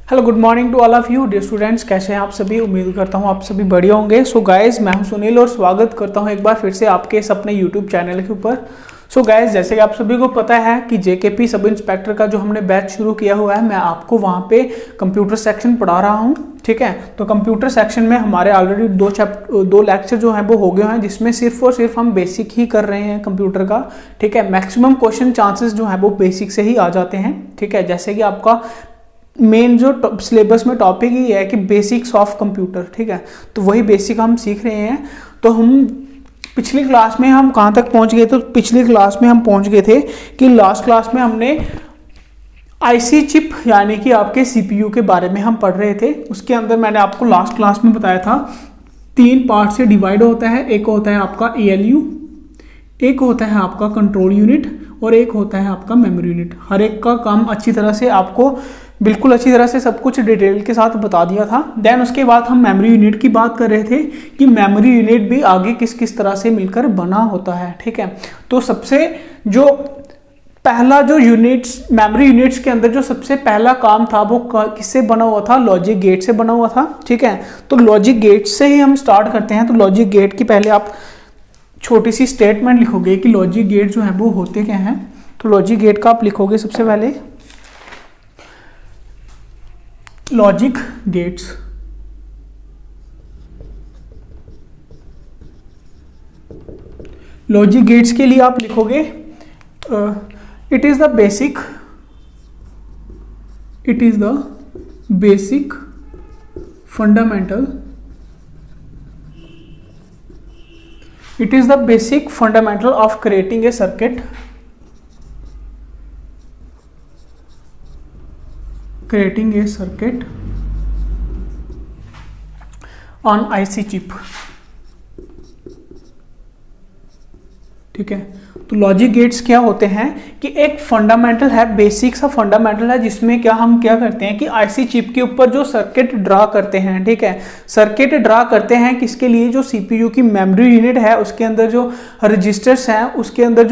Hello good morning to all of you dear students. कैसे हैं आप सभी? उम्मीद करता हूं आप सभी बढ़िया होंगे। सो गाइस, मैं हूं सुनील और स्वागत करता हूं एक बार फिर से आपके इस अपने यूट्यूब चैनल के ऊपर। सो गाइस, जैसे कि आप सभी को पता है कि जेकेपी सब इंस्पेक्टर का जो हमने बैच शुरू किया हुआ है, मैं आपको वहां पे कंप्यूटर सेक्शन पढ़ा रहा हूं। ठीक है, तो कंप्यूटर सेक्शन में हमारे ऑलरेडी दो लेक्चर जो हैं वो हो गए हैं, जिसमें सिर्फ और सिर्फ हम बेसिक ही कर रहे हैं कंप्यूटर का। ठीक है, मैक्सिमम क्वेश्चन चांसेस जो हैं वो बेसिक से ही आ जाते हैं। ठीक है, जैसे कि आपका मेन जो सिलेबस में टॉपिक ही है कि बेसिक्स ऑफ कंप्यूटर। ठीक है, तो वही बेसिक हम सीख रहे हैं। तो हम पिछली क्लास में हम कहाँ तक पहुँच गए? तो पिछली क्लास में हम पहुँच गए थे कि लास्ट क्लास में हमने आईसी चिप यानी कि आपके सीपीयू के बारे में हम पढ़ रहे थे। उसके अंदर मैंने आपको लास्ट क्लास में बताया था 3 पार्ट से डिवाइड होता है। एक होता है आपका एएलयू, एक होता है आपका कंट्रोल यूनिट और एक होता है आपका मेमोरी यूनिट। हर एक का काम अच्छी तरह से आपको बिल्कुल अच्छी तरह से सब कुछ डिटेल के साथ बता दिया था। देन उसके बाद हम मेमोरी यूनिट की बात कर रहे थे कि मेमोरी यूनिट भी आगे किस किस तरह से मिलकर बना होता है। ठीक है, तो सबसे जो पहला जो यूनिट्स मेमोरी यूनिट्स के अंदर जो सबसे पहला काम था वो किससे बना हुआ था? लॉजिक गेट से बना हुआ था। ठीक है, तो लॉजिक गेट से ही हम स्टार्ट करते हैं। तो लॉजिक गेट की पहले आप छोटी सी स्टेटमेंट लिखोगे कि लॉजिक गेट जो है वो होते क्या हैं। तो लॉजिक गेट का आप लिखोगे सबसे पहले लॉजिक गेट्स। लॉजिक गेट्स के लिए आप लिखोगे it is the basic fundamental of creating a circuit on IC chip। ठीक है, तो लॉजिक गेट्स क्या होते हैं कि एक फंडामेंटल है, बेसिक सा फंडामेंटल है, जिसमें हम क्या करते हैं कि आईसी चिप के ऊपर जो सर्किट ड्रा करते हैं। ठीक है, सर्किट ड्रा करते हैं किसके लिए? जो सीपीयू की मेमोरी यूनिट है उसके अंदर जो रजिस्टर्स हैं, उसके अंदर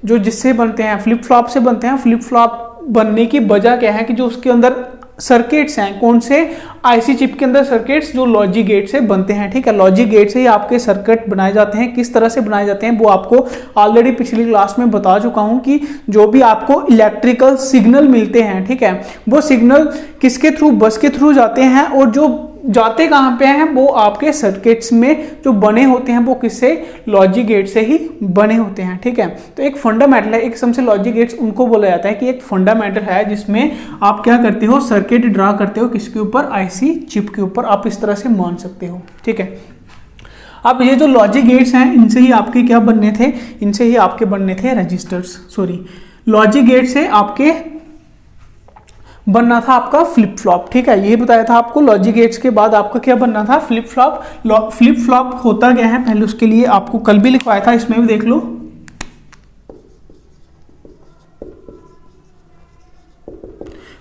जो जिससे बनते हैं फ्लिप फ्लॉप से बनते हैं। फ्लिप फ्लॉप बनने की वजह क्या है कि जो उसके अंदर सर्किट्स हैं, कौन से? आईसी चिप के अंदर सर्किट्स जो लॉजिक गेट से बनते हैं। ठीक है, लॉजिक गेट से ही आपके सर्किट बनाए जाते हैं। किस तरह से बनाए जाते हैं वो आपको ऑलरेडी पिछली क्लास में बता चुका हूं कि जो भी आपको इलेक्ट्रिकल सिग्नल मिलते हैं, ठीक है, वो सिग्नल किसके थ्रू? बस के थ्रू जाते हैं। और जो जाते कहाँ पे हैं? वो आपके सर्किट्स में जो बने होते हैं वो किससे? लॉजिक गेट से ही बने होते हैं। ठीक है, तो एक फंडामेंटल है, एक किस्म से लॉजिक गेट्स उनको बोला जाता है कि एक फंडामेंटल है जिसमें आप क्या करते हो? सर्किट ड्रा करते हो। किसके ऊपर? आईसी चिप के ऊपर। आप इस तरह से मान सकते हो। ठीक है, अब ये जो लॉजिक गेट्स हैं इनसे ही आपके क्या बनने थे? इनसे ही आपके बनने थे रजिस्टर्स। लॉजिक गेट से आपके बनना था आपका फ्लिप फ्लॉप। ठीक है, ये बताया था आपको। लॉजिक गेट्स के बाद आपका क्या बनना था? Flip flop. फ्लिप फ्लॉप होता क्या है पहले उसके लिए आपको कल भी लिखवाया था, इसमें भी देख लो।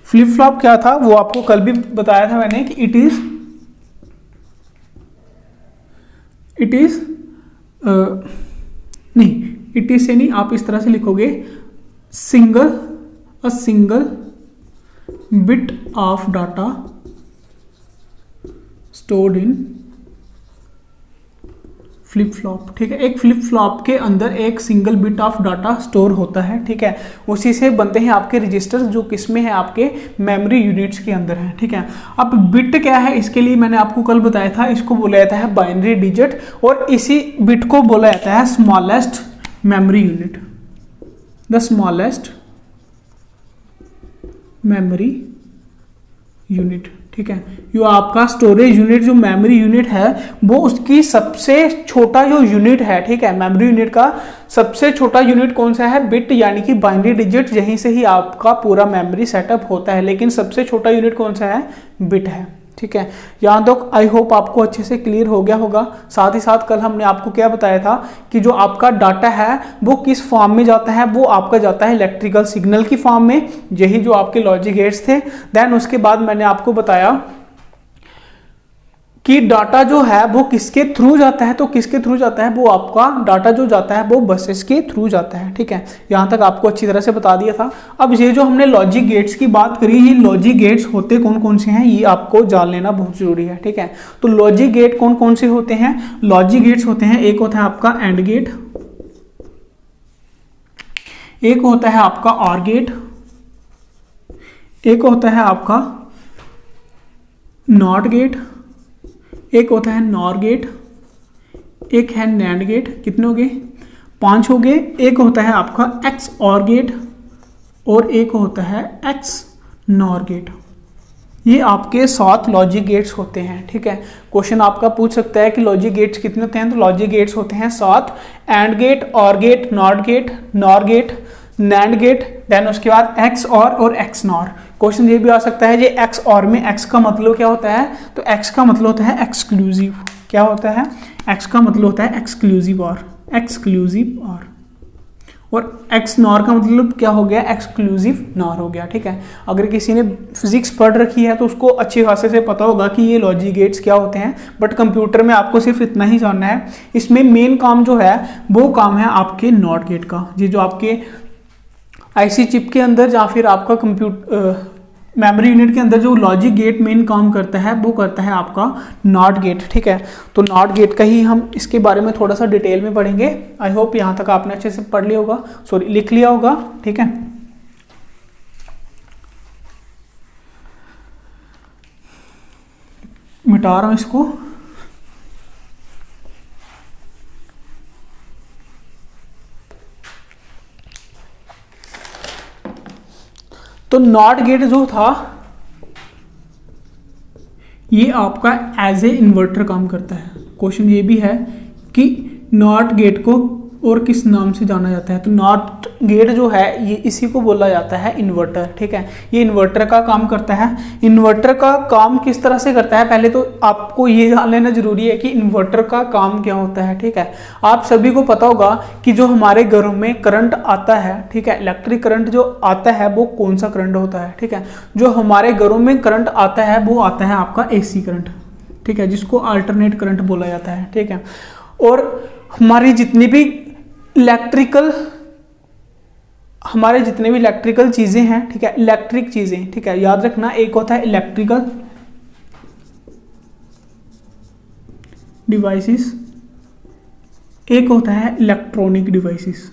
फ्लिप फ्लॉप क्या था वो आपको कल भी बताया था मैंने कि इट इज से नहीं, आप इस तरह से लिखोगे single bit of data stored in flip flop. ठीक है, एक फ्लिप फ्लॉप के अंदर एक single bit of data store होता है। ठीक है, उसी से बनते हैं आपके रजिस्टर्स जो किसमें है? आपके मेमोरी यूनिट्स के अंदर है। ठीक है, अब बिट क्या है? इसके लिए मैंने आपको कल बताया था, इसको बोला जाता है बाइनरी डिजिट और इसी बिट को बोला जाता है smallest memory unit, the smallest memory unit. ठीक है, जो आपका स्टोरेज यूनिट जो मेमोरी यूनिट है वो उसकी सबसे छोटा जो यूनिट है। ठीक है, मेमोरी यूनिट का सबसे छोटा यूनिट कौन सा है? बिट यानी कि बाइनरी डिजिट। यहीं से ही आपका पूरा मेमोरी सेटअप होता है, लेकिन सबसे छोटा यूनिट कौन सा है? बिट है। ठीक है, यहाँ तक आई होप आपको अच्छे से क्लियर हो गया होगा। साथ ही साथ कल हमने आपको क्या बताया था कि जो आपका डाटा है वो किस फॉर्म में जाता है? वो आपका जाता है इलेक्ट्रिकल सिग्नल की फॉर्म में। यही जो आपके लॉजिक गेट्स थे। देन उसके बाद मैंने आपको बताया कि डाटा जो है वो किसके थ्रू जाता है, तो किसके थ्रू जाता है, वो आपका डाटा जो जाता है वो बसेस के थ्रू जाता है। ठीक है, यहाँ तक आपको अच्छी तरह से बता दिया था। अब ये जो हमने लॉजिक गेट्स की बात करी, ये लॉजिक गेट्स होते कौन कौन से हैं ये आपको जान लेना बहुत जरूरी है। ठीक है, तो लॉजिक गेट कौन कौन से होते हैं? लॉजिक गेट्स होते हैं, एक होता है आपका एंड गेट, एक होता है आपका ऑर गेट, एक होता है आपका नॉट गेट, एक होता है नॉर गेट, एक है नैंड गेट। कितने हो गए? 5 हो गए। एक होता है आपका एक्स और गेट और एक होता है एक्स नॉर गेट। ये आपके 7 लॉजिक गेट्स होते हैं। ठीक है, क्वेश्चन आपका पूछ सकता है कि लॉजिक गेट्स कितने होते हैं, तो लॉजिक गेट्स होते हैं 7, and gate, or gate, not gate, nor gate, nand gate, then उसके बाद एक्स और एक्स नॉर। क्वेश्चन ये भी आ सकता है, ये एक्स और में एक्स का मतलब क्या होता है, तो एक्स का मतलब होता है एक्सक्लूसिव। क्या होता है? एक्स का मतलब होता है एक्सक्लूसिव और एक्स नॉर का मतलब क्या हो गया? एक्सक्लूसिव नॉर हो गया। ठीक है, अगर किसी ने फिजिक्स पढ़ रखी है तो उसको अच्छी खासे से पता होगा कि ये लॉजिक गेट्स क्या होते हैं, बट कंप्यूटर में आपको सिर्फ इतना ही जानना है। इसमें मेन काम जो है वो काम है आपके नॉट गेट का। ये जो आपके आईसी चिप के अंदर या फिर आपका कंप्यूटर मेमोरी यूनिट के अंदर जो लॉजिक गेट मेन काम करता है वो करता है आपका नॉट गेट। ठीक है, तो नॉट गेट का ही हम इसके बारे में थोड़ा सा डिटेल में पढ़ेंगे। आई होप यहाँ तक आपने अच्छे से पढ़ लिया होगा, सॉरी लिख लिया होगा। ठीक है, मिटा रहा हूँ इसको। तो नॉट गेट जो था ये आपका एज ए इन्वर्टर काम करता है। क्वेश्चन ये भी है कि नॉट गेट को और किस नाम से जाना जाता है, तो नॉट गेट जो है ये इसी को बोला जाता है इन्वर्टर। ठीक है, ये इन्वर्टर का काम करता है। इन्वर्टर का काम किस तरह से करता है, पहले तो आपको ये जान लेना जरूरी है कि इन्वर्टर का काम क्या होता है। ठीक है, आप सभी को पता होगा कि जो हमारे घरों में करंट आता है, ठीक है, इलेक्ट्रिक करंट जो आता है वो कौन सा करंट होता है? ठीक है, जो हमारे घरों में करंट आता है वो आता है आपका एसी करंट। ठीक है, जिसको अल्टरनेट करंट बोला जाता है। ठीक है, और हमारी जितनी भी हमारे जितने भी इलेक्ट्रिकल चीजें हैं, ठीक है, इलेक्ट्रिक चीजें, ठीक है, याद रखना, एक होता है इलेक्ट्रिकल डिवाइसेस, एक होता है इलेक्ट्रॉनिक डिवाइसेस।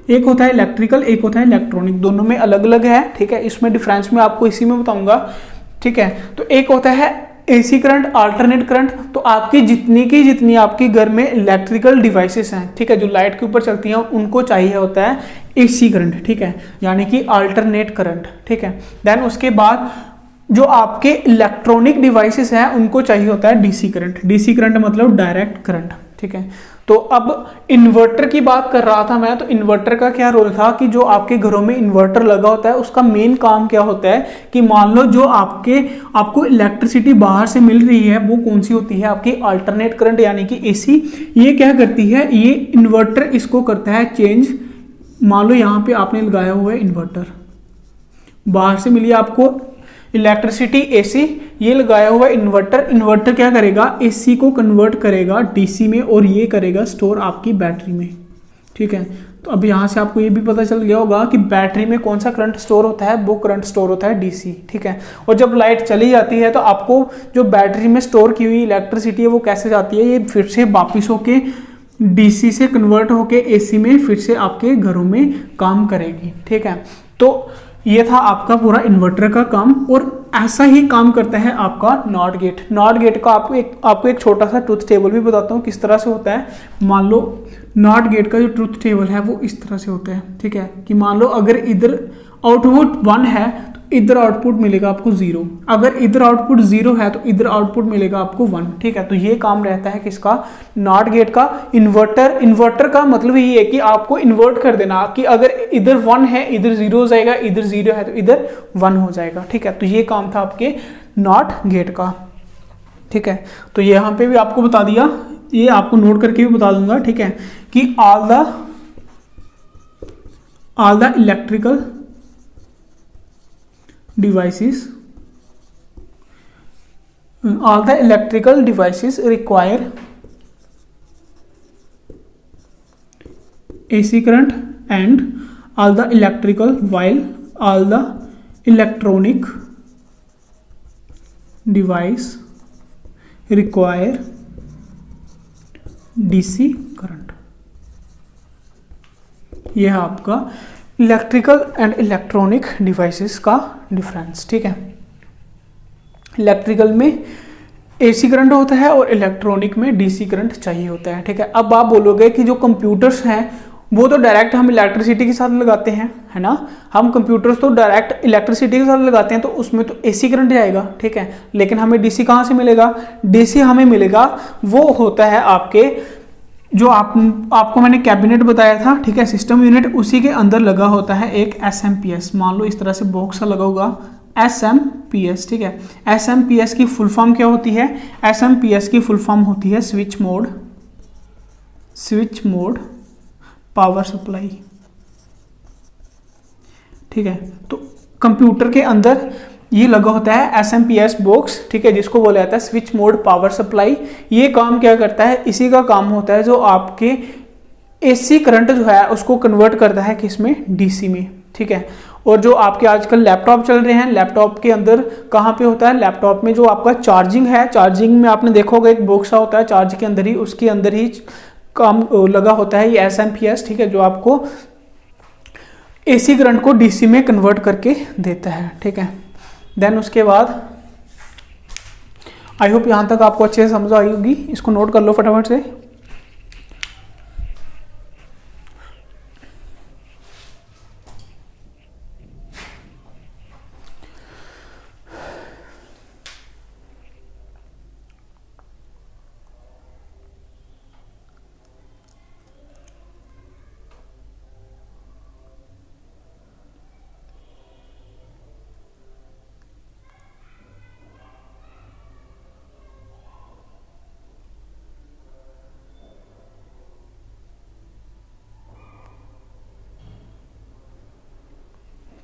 एक होता है इलेक्ट्रिकल, एक होता है इलेक्ट्रॉनिक, दोनों में अलग अलग है। ठीक है, इसमें डिफरेंस मैं आपको इसी में बताऊंगा। ठीक है, तो एक होता है एसी करंट, अल्टरनेट करंट। तो आपकी जितनी आपके घर में इलेक्ट्रिकल डिवाइसेस हैं, ठीक है, जो लाइट के ऊपर चलती हैं, उनको चाहिए होता है एसी करंट। ठीक है, यानी कि अल्टरनेट करंट। ठीक है, देन उसके बाद जो आपके इलेक्ट्रॉनिक डिवाइसेस हैं उनको चाहिए होता है डीसी करंट। डीसी करंट मतलब डायरेक्ट करंट। ठीक है, तो अब इन्वर्टर की बात कर रहा था मैं, तो इन्वर्टर का क्या रोल था कि जो आपके घरों में इन्वर्टर लगा होता है उसका मेन काम क्या होता है कि मान लो जो आपको इलेक्ट्रिसिटी बाहर से मिल रही है वो कौन सी होती है? आपकी अल्टरनेट करंट यानी कि एसी। ये क्या करती है? ये इन्वर्टर इसको करता है चेंज। मान लो यहाँ पे आपने लगाया हुआ है इन्वर्टर, बाहर से मिली आपको इलेक्ट्रिसिटी एसी, ये लगाया हुआ इन्वर्टर क्या करेगा? एसी को कन्वर्ट करेगा डीसी में और ये करेगा स्टोर आपकी बैटरी में। ठीक है, तो अब यहाँ से आपको ये भी पता चल गया होगा कि बैटरी में कौन सा करंट स्टोर होता है, वो करंट स्टोर होता है डीसी। ठीक है, और जब लाइट चली जाती है तो आपको जो बैटरी में स्टोर की हुई इलेक्ट्रिसिटी है वो कैसे जाती है? ये फिर से वापिस होके डीसी से कन्वर्ट होके एसी में फिर से आपके घरों में काम करेगी। ठीक है, तो ये था आपका पूरा इन्वर्टर का काम, और ऐसा ही काम करता है आपका नॉट गेट। नॉट गेट का आपको एक छोटा सा ट्रुथ टेबल भी बताता हूँ किस तरह से होता है। मान लो नॉट गेट का जो ट्रुथ टेबल है वो इस तरह से होता है। ठीक है, कि मान लो अगर इधर आउटपुट 1 है तो इधर आउटपुट मिलेगा आपको 0, अगर इधर आउटपुट 0 है तो इधर आउटपुट मिलेगा आपको 1। ठीक है, तो ये काम रहता है किसका? नॉट गेट का। इन्वर्टर का मतलब ये है कि आपको इन्वर्ट कर देना, कि अगर इधर 1 है इधर 0 हो जाएगा, इधर 0 है तो इधर 1 हो जाएगा। ठीक है, तो ये काम था आपके नॉट गेट का। ठीक है, तो यहाँ पे भी आपको बता दिया, ये आपको नोट करके भी बता दूंगा। ठीक है, कि all the electrical devices all the electrical devices require AC current and all the electrical while all the electronic device require DC current। यह है आपका इलेक्ट्रिकल एंड इलेक्ट्रॉनिक डिवाइसेस का डिफरेंस। ठीक है, इलेक्ट्रिकल में AC करंट होता है और इलेक्ट्रॉनिक में DC करंट चाहिए होता है। ठीक है, अब आप बोलोगे कि जो कंप्यूटर्स हैं वो तो डायरेक्ट हम इलेक्ट्रिसिटी के साथ लगाते हैं, है ना, हम कंप्यूटर्स तो डायरेक्ट इलेक्ट्रिसिटी के साथ लगाते हैं, तो उसमें तो AC करंट जाएगा। ठीक है, लेकिन हमें DC कहाँ से मिलेगा? DC हमें मिलेगा, वो होता है आपके जो आपको मैंने कैबिनेट बताया था, ठीक है, सिस्टम यूनिट, उसी के अंदर लगा होता है एक SMPS। मान लो इस तरह से बॉक्स लगा होगा SMPS। ठीक है, SMPS की फुल फॉर्म क्या होती है? SMPS की फुल फॉर्म होती है स्विच मोड पावर सप्लाई। ठीक है, तो कंप्यूटर के अंदर ये लगा होता है SMPS बॉक्स, ठीक है, जिसको बोला जाता है स्विच मोड पावर सप्लाई। ये काम क्या करता है? इसी का काम होता है जो आपके AC करंट जो है उसको कन्वर्ट करता है किसमें? DC में। ठीक है, और जो आपके आजकल लैपटॉप चल रहे हैं, लैपटॉप के अंदर कहाँ पे होता है? लैपटॉप में जो आपका चार्जिंग है, चार्जिंग में आपने देखा होगा एक बॉक्स होता है चार्ज के अंदर ही, उसके अंदर ही काम लगा होता है ये SMPS। ठीक है, जो आपको AC करंट को DC में कन्वर्ट करके देता है। ठीक है, देन उसके बाद आई होप यहाँ तक आपको अच्छे से समझ आई होगी। इसको नोट कर लो फटाफट से।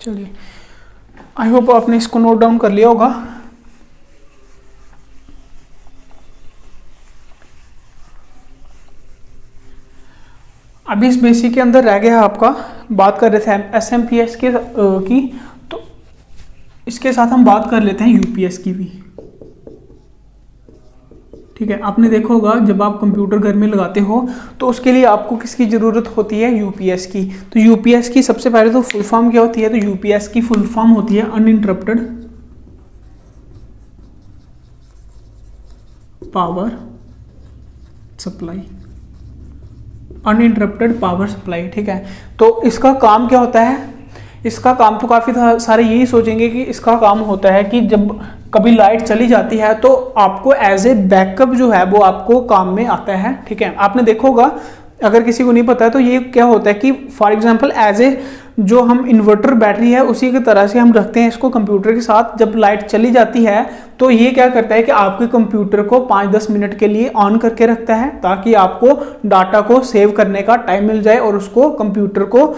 चलिए, आई होप आपने इसको नोट डाउन कर लिया होगा। अभी इस बेसिक के अंदर रह गया आपका, बात कर रहे थे SMPS की, तो इसके साथ हम बात कर लेते हैं UPS की भी। ठीक है, आपने देखा होगा जब आप कंप्यूटर घर में लगाते हो तो उसके लिए आपको किसकी ज़रूरत होती है? UPS की। तो UPS की सबसे पहले तो फुल फॉर्म क्या होती है? तो UPS की फुल फॉर्म होती है uninterrupted power supply. Uninterrupted power supply. ठीक है, तो इसका काम क्या होता है? इसका काम तो काफ़ी सारे यही सोचेंगे कि इसका काम होता है कि जब कभी लाइट चली जाती है तो आपको एज ए बैकअप जो है वो आपको काम में आता है। ठीक है, आपने देखा होगा, अगर किसी को नहीं पता है तो ये क्या होता है कि फॉर एग्जांपल एज ए जो हम इन्वर्टर बैटरी है उसी की तरह से हम रखते हैं इसको कंप्यूटर के साथ। जब लाइट चली जाती है तो ये क्या करता है कि आपके कंप्यूटर को 5-10 मिनट के लिए ऑन करके रखता है ताकि आपको डाटा को सेव करने का टाइम मिल जाए और उसको कंप्यूटर को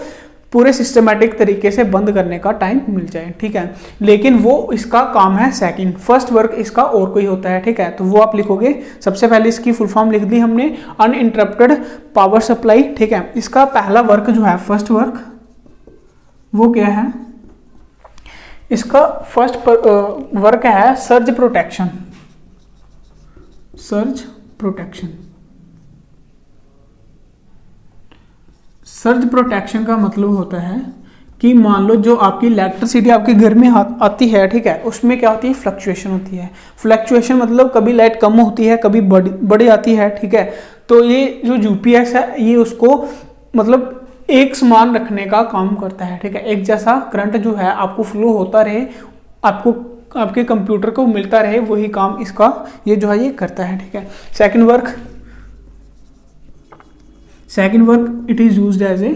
पूरे सिस्टमेटिक तरीके से बंद करने का टाइम मिल जाए। ठीक है, लेकिन वो इसका काम है सेकंड, फर्स्ट वर्क इसका और कोई होता है। ठीक है, तो वो आप लिखोगे, सबसे पहले इसकी फुल फॉर्म लिख दी हमने, अनइंटरप्टेड पावर सप्लाई। ठीक है, इसका पहला वर्क जो है फर्स्ट वर्क वो क्या है? इसका फर्स्ट वर्क है surge protection. Surge protection. Surge protection का मतलब होता है कि मान लो जो आपकी इलेक्ट्रिसिटी आपके घर में आती है, ठीक है, उसमें क्या होती है? फ्लक्चुएशन होती है। फ्लक्चुएशन मतलब कभी लाइट कम होती है, कभी बड़ी आती है। ठीक है, तो ये जो UPS है ये उसको मतलब एक समान रखने का काम करता है। ठीक है, एक जैसा करंट जो है आपको फ्लो होता रहे, आपको आपके कंप्यूटर को मिलता रहे, वही काम इसका ये जो है ये करता है। ठीक है, second work it is used as a,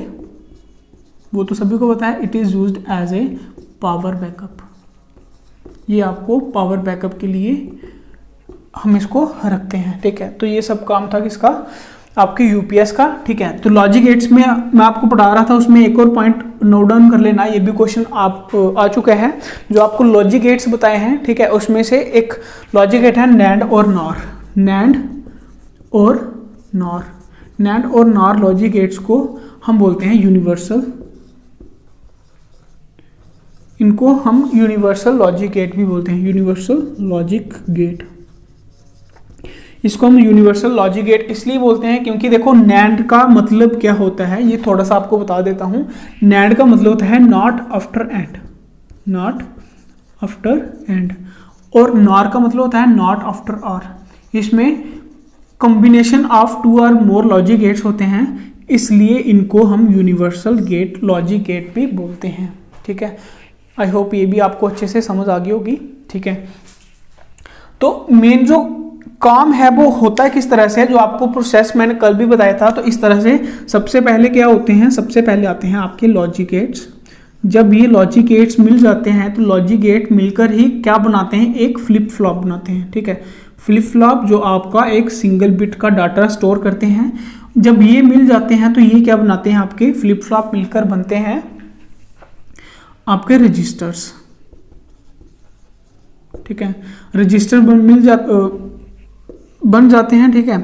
वो तो सभी को पता है, it is used as a power backup. ये आपको पावर बैकअप के लिए हम इसको रखते हैं। ठीक है, तो ये सब काम था किसका? आपके UPS का। ठीक है, तो लॉजिक गेट्स में मैं आपको पढ़ा रहा था, उसमें एक और पॉइंट नोट डाउन कर लेना, ये भी क्वेश्चन आप आ चुका है जो आपको लॉजिक गेट्स बताए हैं, ठीक है। उसमें से एक लॉजिक गेट है नैंड और नॉर, नैंड और नॉर, नैंड और नॉर लॉजिक गेट्स को हम बोलते हैं यूनिवर्सल, इनको हम यूनिवर्सल लॉजिक गेट भी बोलते हैं, यूनिवर्सल लॉजिक गेट। इसको हम यूनिवर्सल लॉजिक गेट इसलिए बोलते हैं क्योंकि देखो नैंड का मतलब क्या होता है, ये थोड़ा सा आपको बता देता हूं। नैंड का मतलब होता है not after and, not after and, और नॉर का मतलब होता है नॉट आफ्टर और। इसमें कॉम्बिनेशन ऑफ 2 और मोर लॉजिक गेट्स होते हैं, इसलिए इनको हम यूनिवर्सल गेट लॉजिक गेट भी बोलते हैं, ठीक है। आई होप ये भी आपको अच्छे से समझ आ गई होगी, ठीक है। तो मेन जो काम है वो होता है किस तरह से, जो आपको प्रोसेस मैंने कल भी बताया था। तो इस तरह से सबसे पहले क्या होते हैं, सबसे पहले आते हैं आपके लॉजिक गेट्स। जब ये लॉजिक गेट्स मिल जाते हैं तो लॉजिक गेट मिलकर ही क्या बनाते हैं, एक फ्लिप फ्लॉप बनाते हैं, ठीक है। फ्लिप फ्लॉप जो आपका एक सिंगल बिट का डाटा स्टोर करते हैं। जब ये मिल जाते हैं तो ये क्या बनाते हैं, आपके फ्लिप फ्लॉप मिलकर बनते हैं आपके रजिस्टर्स, ठीक है। रजिस्टर बन जाते हैं, ठीक है,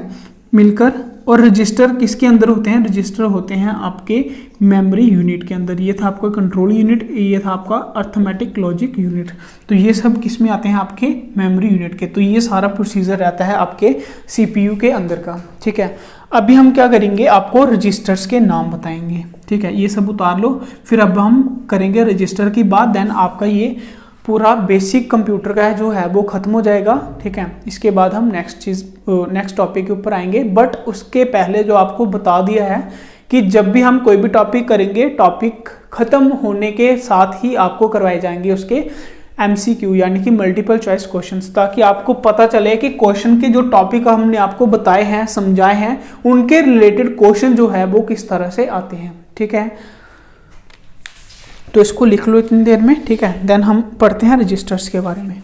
मिलकर। और रजिस्टर किसके अंदर होते हैं, रजिस्टर होते हैं आपके मेमोरी यूनिट के अंदर। ये था आपका कंट्रोल यूनिट, ये था आपका अर्थमेटिक लॉजिक यूनिट। तो ये सब किस में आते हैं, आपके मेमोरी यूनिट के। तो ये सारा प्रोसीजर रहता है आपके सीपीयू के अंदर का, ठीक है। अभी हम क्या करेंगे, आपको रजिस्टर्स के नाम बताएंगे, ठीक है। ये सब उतार लो, फिर अब हम करेंगे रजिस्टर की बात। देन आपका ये पूरा बेसिक कंप्यूटर का है जो है वो खत्म हो जाएगा, ठीक है। इसके बाद हम नेक्स्ट टॉपिक के ऊपर आएंगे। बट उसके पहले जो आपको बता दिया है कि जब भी हम कोई भी टॉपिक करेंगे, टॉपिक खत्म होने के साथ ही आपको करवाए जाएंगे उसके MCQ यानी कि मल्टीपल चॉइस क्वेश्चंस, ताकि आपको पता चले कि क्वेश्चन के जो टॉपिक हमने आपको बताए हैं, समझाए हैं, उनके रिलेटेड क्वेश्चन जो है वो किस तरह से आते हैं, ठीक है। तो इसको लिख लो इतनी देर में, ठीक है। देन हम पढ़ते हैं रजिस्टर्स के बारे में।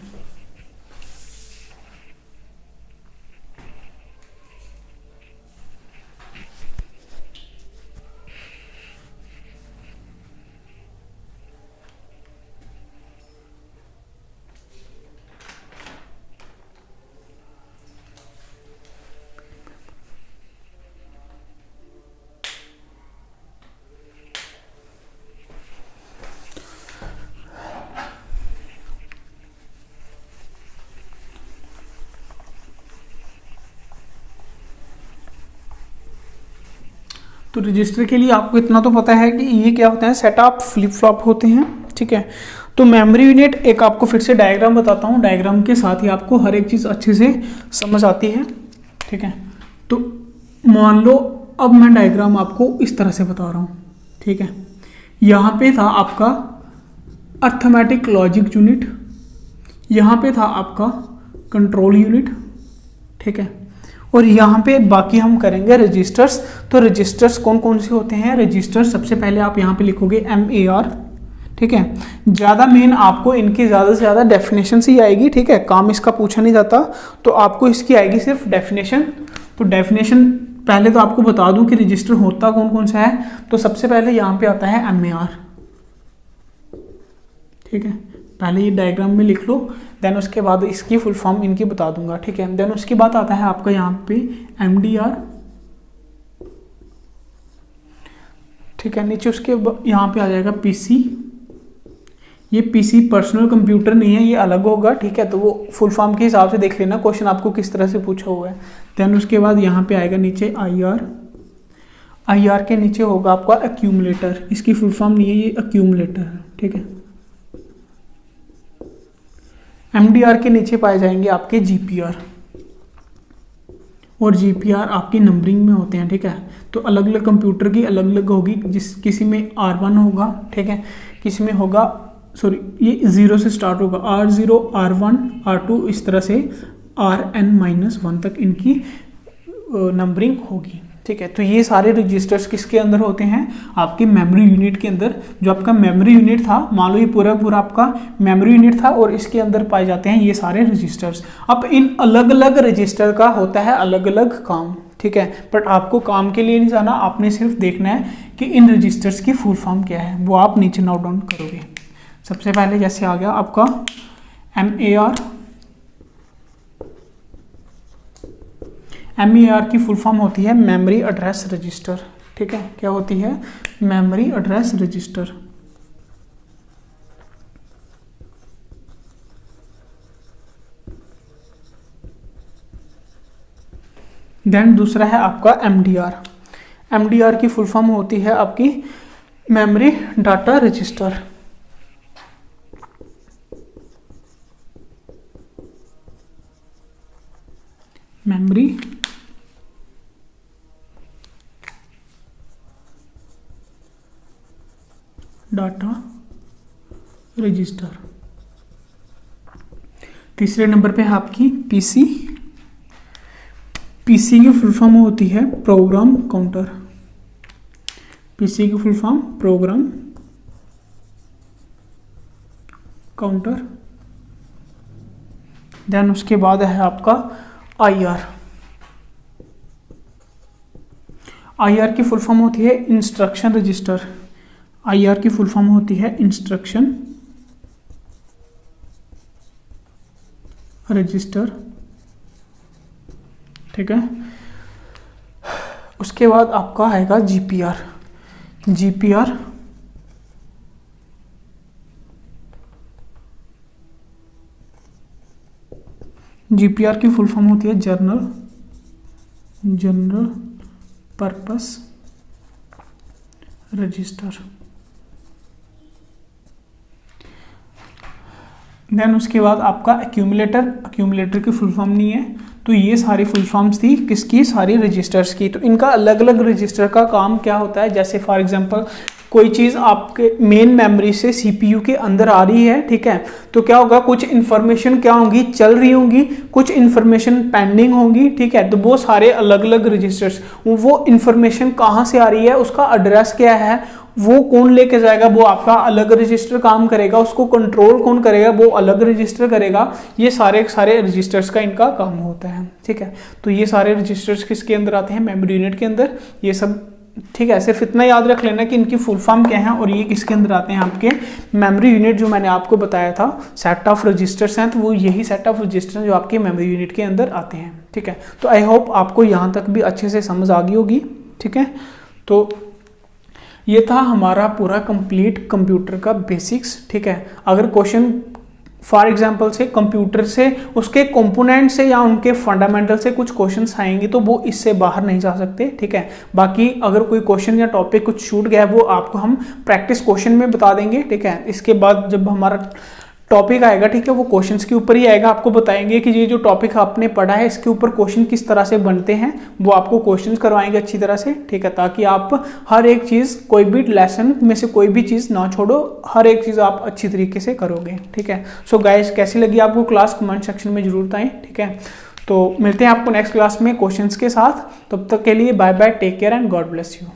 तो रजिस्टर के लिए आपको इतना तो पता है कि ये क्या होते हैं, सेट ऑफ फ्लिप फ्लॉप होते हैं, ठीक है। तो मेमोरी यूनिट एक आपको फिर से डायग्राम बताता हूँ, डायग्राम के साथ ही आपको हर एक चीज़ अच्छे से समझ आती है, ठीक है। तो मान लो अब मैं डायग्राम आपको इस तरह से बता रहा हूँ, ठीक है। यहाँ पे था आपका अर्थमेटिक लॉजिक यूनिट, यहाँ पे था आपका कंट्रोल यूनिट, ठीक है। और यहाँ पे बाकी हम करेंगे रजिस्टर्स। तो रजिस्टर्स कौन कौन से होते हैं, रजिस्टर्स सबसे पहले आप यहाँ पे लिखोगे MAR, ठीक है। ज़्यादा मेन आपको इनकी ज़्यादा से ज़्यादा डेफिनेशन ही आएगी, ठीक है। काम इसका पूछा नहीं जाता, तो आपको इसकी आएगी सिर्फ डेफिनेशन। तो डेफिनेशन पहले तो आपको बता दूं कि रजिस्टर होता कौन कौन सा है। तो सबसे पहले यहाँ पे आता है MAR, ठीक है। पहले ये डायग्राम में लिख लो, देन उसके बाद इसकी फुल फॉर्म इनकी बता दूंगा, ठीक है। देन उसके बाद आता है आपका यहाँ पे MDR, ठीक है। नीचे उसके यहाँ पे आ जाएगा PC। ये PC पर्सनल कंप्यूटर नहीं है, ये अलग होगा, ठीक है। तो वो फुल फॉर्म के हिसाब से देख लेना, क्वेश्चन आपको किस तरह से पूछा हुआ है। देन उसके बाद यहाँ पे आएगा नीचे IR के नीचे होगा आपका एक्यूमुलेटर। इसकी फुल फॉर्म नहीं है, ये एक्यूमुलेटर है, ठीक है। MDR के नीचे पाए जाएंगे आपके GPR, और GPR आपकी नंबरिंग में होते हैं, ठीक है। तो अलग अलग कंप्यूटर की अलग अलग होगी, किसी में R1 होगा, ठीक है, किसी में होगा, सॉरी ये 0 से स्टार्ट होगा, R0, R1, R2, इस तरह से Rn-1 तक इनकी नंबरिंग होगी, ठीक है। तो ये सारे रजिस्टर्स किसके अंदर होते हैं, आपके मेमोरी यूनिट के अंदर। जो आपका मेमोरी यूनिट था, मान लो ये पूरा पूरा आपका मेमोरी यूनिट था, और इसके अंदर पाए जाते हैं ये सारे रजिस्टर्स। अब इन अलग अलग रजिस्टर का होता है अलग अलग काम, ठीक है। बट आपको काम के लिए नहीं जाना, आपने सिर्फ देखना है कि इन रजिस्टर्स की फुल फॉर्म क्या है, वो आप नीचे नोट डाउन करोगे। सबसे पहले जैसे आ गया आपका MER की फुल फॉर्म होती है मेमोरी एड्रेस रजिस्टर, ठीक है। क्या होती है? Memory address register. देन दूसरा है आपका MDR की फुल फॉर्म होती है आपकी memory data register. Memory data register. तीसरे नंबर पे है आपकी PC की फुल फॉर्म होती है प्रोग्राम काउंटर। PC की full form program counter. Then उसके बाद है आपका IR की फुल फॉर्म होती है इंस्ट्रक्शन रजिस्टर। IR की फुल फॉर्म होती है इंस्ट्रक्शन रजिस्टर, ठीक है। उसके बाद आपका आएगा GPR की फुल फॉर्म होती है जनरल पर्पस रजिस्टर। देन उसके बाद आपका एक्यूमुलेटर की फुल फॉर्म नहीं है। तो ये सारी फुल फॉर्म्स थी किसकी? सारी रजिस्टर्स की। तो इनका अलग अलग रजिस्टर का काम क्या होता है? जैसे फॉर एग्जांपल कोई चीज़ आपके मेन मेमोरी से CPU के अंदर आ रही है, ठीक है। तो क्या होगा, कुछ इन्फॉर्मेशन क्या होंगी, चल रही होंगी, कुछ इन्फॉर्मेशन पेंडिंग होंगी, ठीक है। तो वो सारे अलग अलग रजिस्टर्स, वो इन्फॉर्मेशन कहाँ से आ रही है, उसका एड्रेस क्या है, वो कौन लेके जाएगा, वो आपका अलग रजिस्टर काम करेगा। उसको कंट्रोल कौन करेगा, वो अलग रजिस्टर करेगा। ये सारे रजिस्टर्स का इनका काम होता है, ठीक है। तो ये सारे रजिस्टर्स किसके अंदर आते हैं? मेमोरी यूनिट के अंदर। ये सब ठीक है, सिर्फ इतना याद रख लेना कि इनकी फुल फॉर्म क्या है और ये किसके अंदर आते हैं? आपके मेमोरी यूनिट, जो मैंने आपको बताया था सेट ऑफ रजिस्टर्स हैं, तो वो यही सेट ऑफ रजिस्टर हैं जो आपके मेमोरी यूनिट के अंदर आते हैं, ठीक है। तो आई होप आपको यहाँ तक भी अच्छे से समझ आ गई होगी, ठीक है। तो ये था हमारा पूरा कंप्लीट कंप्यूटर का बेसिक्स, ठीक है। अगर क्वेश्चन फॉर एग्जाम्पल से कंप्यूटर से, उसके कंपोनेंट से या उनके फंडामेंटल से कुछ क्वेश्चंस आएंगे तो वो इससे बाहर नहीं जा सकते, ठीक है। बाकी अगर कोई क्वेश्चन या टॉपिक कुछ छूट गया है वो आपको हम प्रैक्टिस क्वेश्चन में बता देंगे, ठीक है। इसके बाद जब हमारा टॉपिक आएगा, ठीक है, वो क्वेश्चंस के ऊपर ही आएगा। आपको बताएंगे कि ये जो टॉपिक आपने पढ़ा है इसके ऊपर क्वेश्चन किस तरह से बनते हैं, वो आपको क्वेश्चंस करवाएंगे अच्छी तरह से, ठीक है। ताकि आप हर एक चीज़, कोई भी लेसन में से कोई भी चीज़ ना छोड़ो, हर एक चीज़ आप अच्छी तरीके से करोगे, ठीक है। सो गाइस, कैसी लगी आपको क्लास? कमेंट सेक्शन में जरूर बताएं, ठीक है। तो मिलते हैं आपको नेक्स्ट क्लास में क्वेश्चंस के साथ। तब तक के लिए bye bye, take care and God bless you.